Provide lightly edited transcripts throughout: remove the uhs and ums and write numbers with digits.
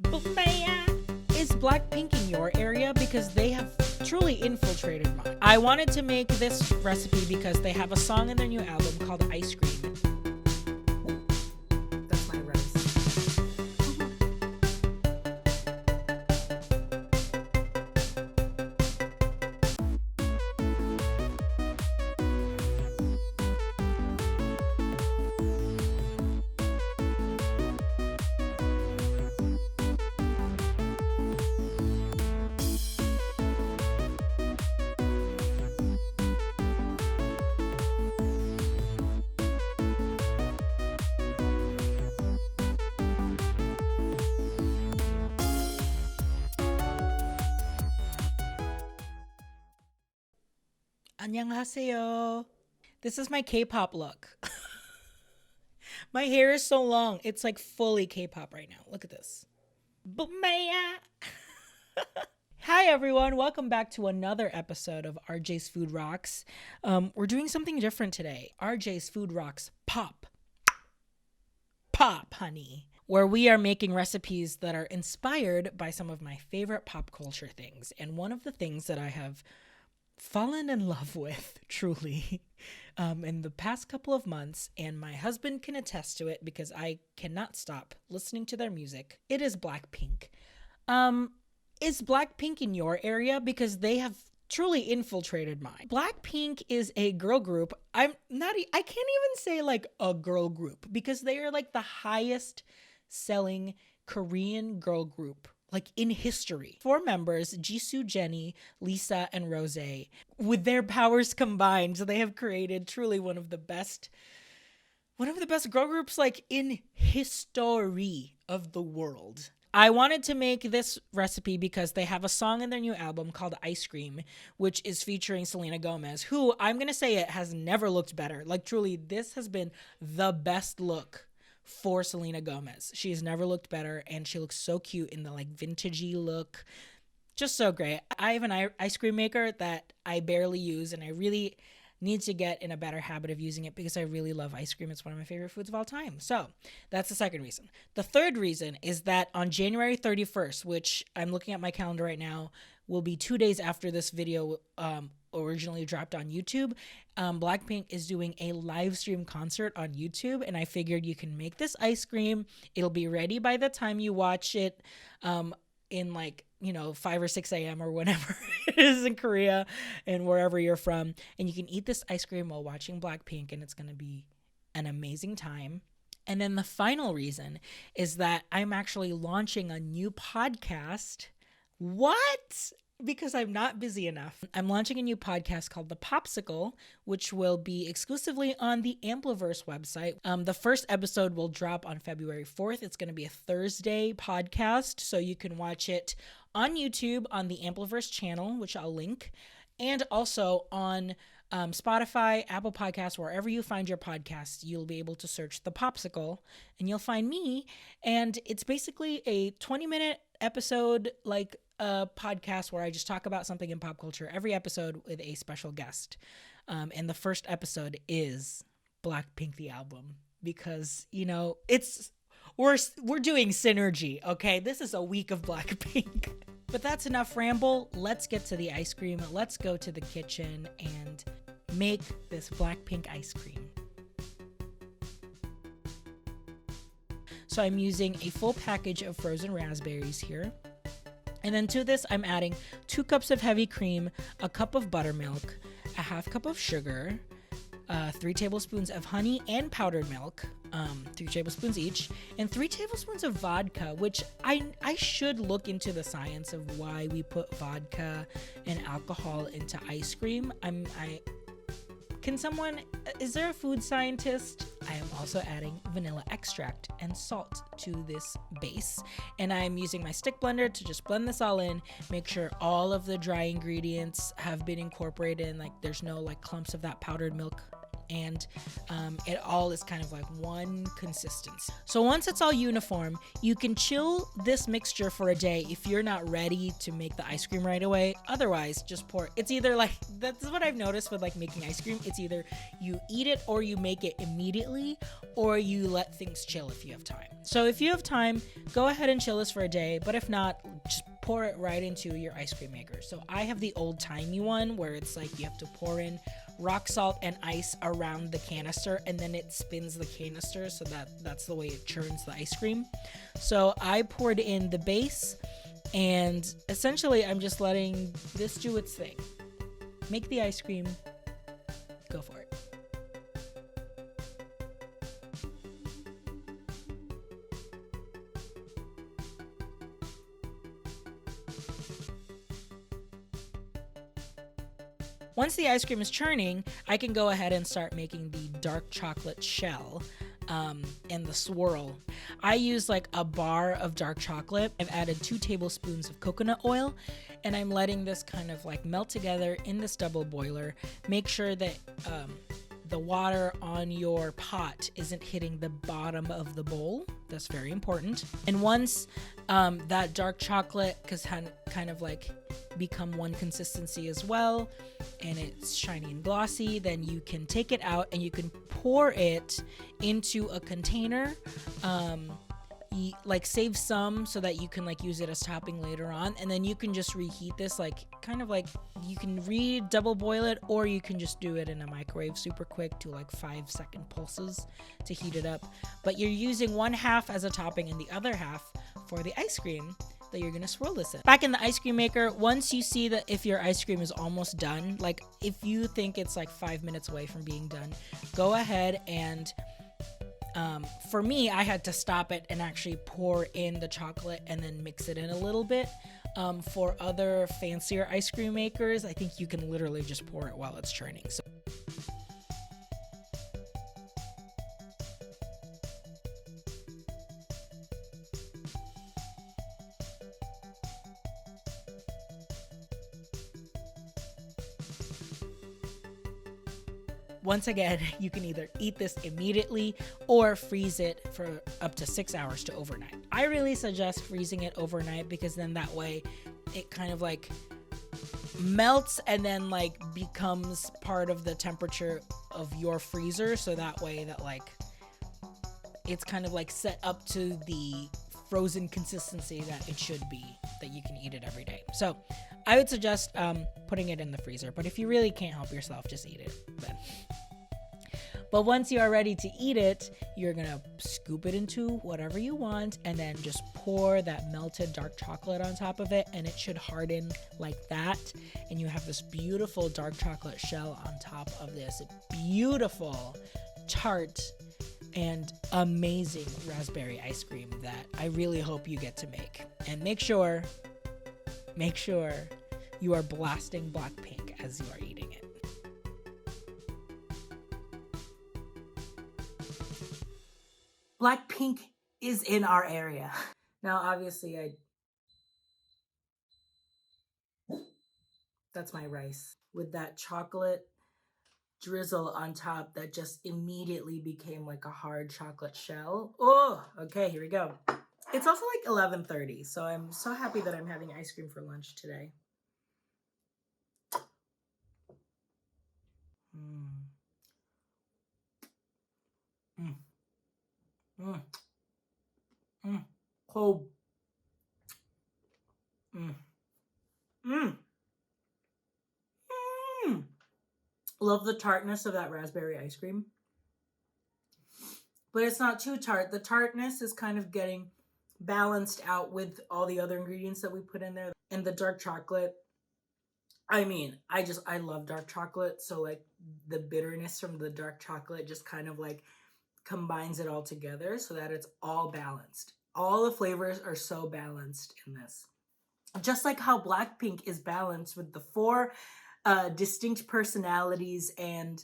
Boombayah! Is Blackpink in your area? Because they have truly infiltrated mine. I wanted to make this recipe because they have a song in their new album called Ice Cream. That's my rice. Annyeonghaseyo. This is my K-pop look. My hair is so long. It's like fully K-pop right now. Look at this. Boombayah! Hi everyone, welcome back to another episode of RJ's Food Rocks. We're doing something different today. RJ's Food Rocks Pop, honey. Where we are making recipes that are inspired by some of my favorite pop culture things. And one of the things that I have fallen in love with, truly, in the past couple of months, and my husband can attest to it because I cannot stop listening to their music, it is Blackpink. Is Blackpink in your area? Because they have truly infiltrated mine. Blackpink is a girl group. I can't even say like a girl group because they are like the highest selling Korean girl group like in history. 4 members, Jisoo, Jennie, Lisa, and Rose. With their powers combined, they have created truly one of the best girl groups like in history of the world. I wanted to make this recipe because they have a song in their new album called Ice Cream, which is featuring Selena Gomez, who I'm going to say it has never looked better. Like truly, this has been the best look for Selena Gomez. She has never looked better, and she looks so cute in the like vintagey look. Just so great. I have an ice cream maker that I barely use, and I really need to get in a better habit of using it because I really love ice cream. It's one of my favorite foods of all time. So that's the second reason. The third reason is that on January 31st, which I'm looking at my calendar right now, will be 2 days after this video originally dropped on YouTube, Blackpink is doing a live stream concert on YouTube, and I figured you can make this ice cream. It'll be ready by the time you watch it in 5 or 6 a.m. or whenever it is in Korea and wherever you're from. And you can eat this ice cream while watching Blackpink, and it's going to be an amazing time. And then the final reason is that I'm actually launching a new podcast. What? Because I'm not busy enough. I'm launching a new podcast called the POPsicle, which will be exclusively on the Ampliverse website. The first episode will drop on February 4th. It's going to be a Thursday podcast, so you can watch it on YouTube on the Ampliverse channel, which I'll link, and also on Spotify, Apple Podcasts, wherever you find your podcasts. You'll be able to search the POPsicle, and you'll find me. And it's basically a 20-minute episode, like a podcast where I just talk about something in pop culture every episode with a special guest. And the first episode is Blackpink the album because, we're doing synergy, okay? This is a week of Blackpink. But that's enough ramble. Let's get to the ice cream. Let's go to the kitchen and make this Blackpink ice cream. So I'm using a full package of frozen raspberries here. And then to this, I'm adding 2 cups of heavy cream, a cup of buttermilk, a half cup of sugar, 3 tablespoons of honey and powdered milk, 3 tablespoons each, and 3 tablespoons of vodka, which I should look into the science of why we put vodka and alcohol into ice cream. Is there a food scientist? I am also adding vanilla extract and salt to this base. And I'm using my stick blender to just blend this all in, make sure all of the dry ingredients have been incorporated and like there's no like clumps of that powdered milk and it all is kind of like one consistency. So once it's all uniform, you can chill this mixture for a day if you're not ready to make the ice cream right away. Otherwise, just pour. It's either like, that's what I've noticed with like making ice cream. It's either you eat it or you make it immediately, or you let things chill if you have time. So if you have time, go ahead and chill this for a day. But if not, just pour it right into your ice cream maker. So I have the old-timey one where it's like you have to pour in rock salt and ice around the canister, and then it spins the canister, so that's the way it churns the ice cream. So I poured in the base, and essentially I'm just letting this do its thing. Make the ice cream, go for it. Once the ice cream is churning, I can go ahead and start making the dark chocolate shell and the swirl. I use like a bar of dark chocolate. I've added 2 tablespoons of coconut oil, and I'm letting this kind of like melt together in this double boiler. Make sure that the water on your pot isn't hitting the bottom of the bowl. That's very important. And once that dark chocolate kind of like become one consistency as well, and it's shiny and glossy, then you can take it out and you can pour it into a container. Like save some so that you can like use it as topping later on, and then you can just reheat this, like kind of like you can double boil it, or you can just do it in a microwave super quick to like 5-second pulses to heat it up. But you're using 1/2 as a topping and the other half for the ice cream that you're gonna swirl this in. Back in the ice cream maker, once you see that if your ice cream is almost done, like if you think it's like 5 minutes away from being done, go ahead and for me, I had to stop it and actually pour in the chocolate and then mix it in a little bit. For other fancier ice cream makers, I think you can literally just pour it while it's churning. So once again, you can either eat this immediately or freeze it for up to 6 hours to overnight. I really suggest freezing it overnight, because then that way it kind of like melts and then like becomes part of the temperature of your freezer. So that way that like it's kind of like set up to the frozen consistency that it should be, that you can eat it every day. So I would suggest putting it in the freezer, but if you really can't help yourself, just eat it then. But once you are ready to eat it, you're gonna scoop it into whatever you want and then just pour that melted dark chocolate on top of it, and it should harden like that. And you have this beautiful dark chocolate shell on top of this beautiful tart and amazing raspberry ice cream that I really hope you get to make. And make sure you are blasting Blackpink as you are eating it. Blackpink is in our area. Now, obviously, that's my rice with that chocolate drizzle on top that just immediately became like a hard chocolate shell. Oh, okay, here we go. It's also like 11:30, so I'm so happy that I'm having ice cream for lunch today. Mm. Mm. Mm. Mm. Cold. Mm. Mm. Mm. Love the tartness of that raspberry ice cream. But it's not too tart. The tartness is kind of getting balanced out with all the other ingredients that we put in there. And the dark chocolate, I mean, I love dark chocolate. So like the bitterness from the dark chocolate just kind of like combines it all together so that it's all balanced. All the flavors are so balanced in this. Just like how Blackpink is balanced with the 4 distinct personalities and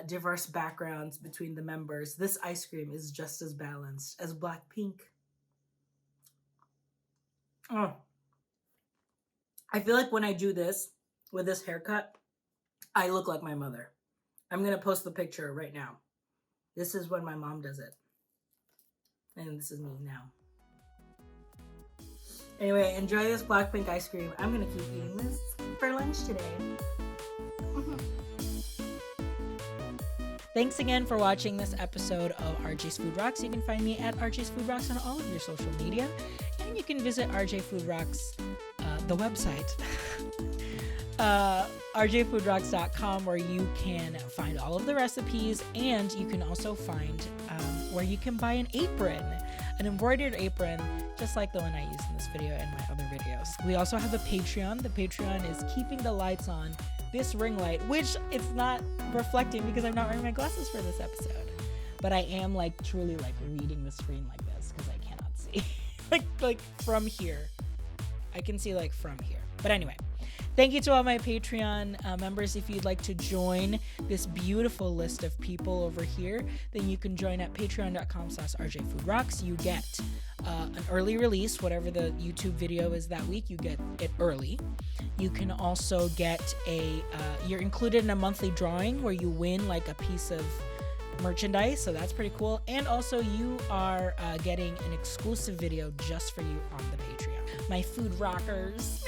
diverse backgrounds between the members, this ice cream is just as balanced as Blackpink. Oh, I feel like when I do this with this haircut, I look like my mother. I'm going to post the picture right now. This is when my mom does it. And this is me now. Anyway, enjoy this Blackpink ice cream. I'm going to keep eating this for lunch today. Thanks again for watching this episode of RJ's Food Rocks. You can find me at RJ's Food Rocks on all of your social media. And you can visit RJ Food Rocks, the website, rjfoodrocks.com, where you can find all of the recipes. And you can also find where you can buy an apron, an embroidered apron, just like the one I used in this video and my other videos. We also have a Patreon. The Patreon is keeping the lights on. This ring light, which it's not reflecting because I'm not wearing my glasses for this episode, but I am like truly like reading the screen like this because I cannot see like from here. I can see like from here. But anyway, thank you to all my Patreon members. If you'd like to join this beautiful list of people over here, then you can join at patreon.com/rjfoodrocks. You get an early release, whatever the YouTube video is that week, you get it early. You can also get you're included in a monthly drawing where you win like a piece of merchandise, so that's pretty cool. And also you are getting an exclusive video just for you on the Patreon. My food rockers.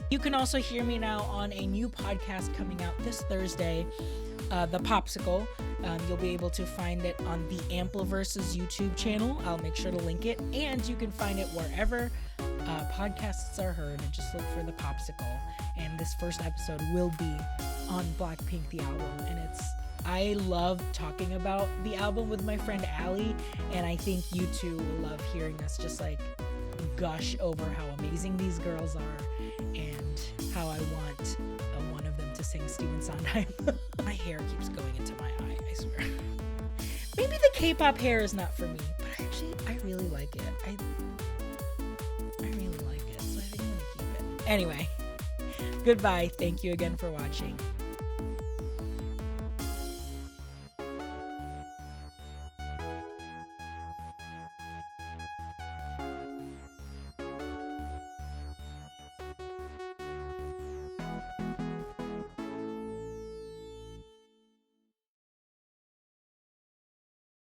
You can also hear me now on a new podcast coming out this Thursday, the POPsicle. You'll be able to find it on the Ampliverse's YouTube channel. I'll make sure to link it, and you can find it wherever podcasts are heard, and just look for the POPsicle. And this first episode will be on Blackpink the album, and I love talking about the album with my friend Allie, and I think you too will love hearing us just like gush over how amazing these girls are and how I want one of them to sing Steven Sondheim. My hair keeps going into my eye, I swear. Maybe the K-pop hair is not for me, but actually I really like it. I really like it, so I think I'm gonna keep it. Anyway, goodbye. Thank you again for watching.